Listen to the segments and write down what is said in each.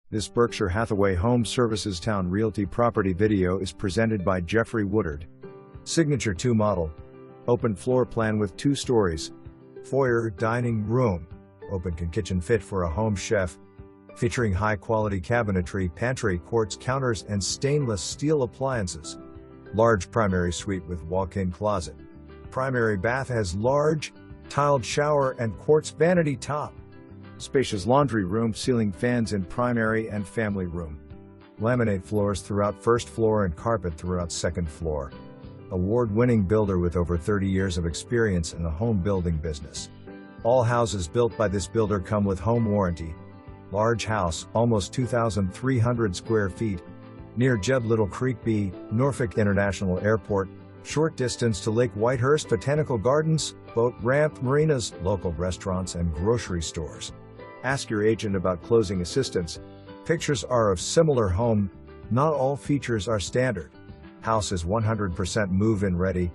This Berkshire Hathaway Home Services Towne Realty property video is presented by Jeffrey Woodard. Signature 2 model. Open floor plan with 2 stories. Foyer dining room. Open kitchen fit for a home chef. Featuring high-quality cabinetry, pantry, quartz counters, and stainless steel appliances. Large primary suite with walk-in closet. Primary bath has large, tiled shower and quartz vanity top. Spacious laundry room, ceiling fans in primary and family room. Laminate floors throughout first floor and carpet throughout second floor. Award-winning builder with over 30 years of experience in the home building business. All houses built by this builder come with home warranty. Large house, almost 2,300 square feet. Near JEB Little Creek B, Norfolk International Airport. Short distance to Lake Whitehurst, Botanical Gardens, boat ramp, marinas, local restaurants and grocery stores. Ask your agent about closing assistance. Pictures are of similar home. Not all features are standard. House is 100% move-in ready.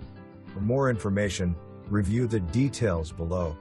For more information, review the details below.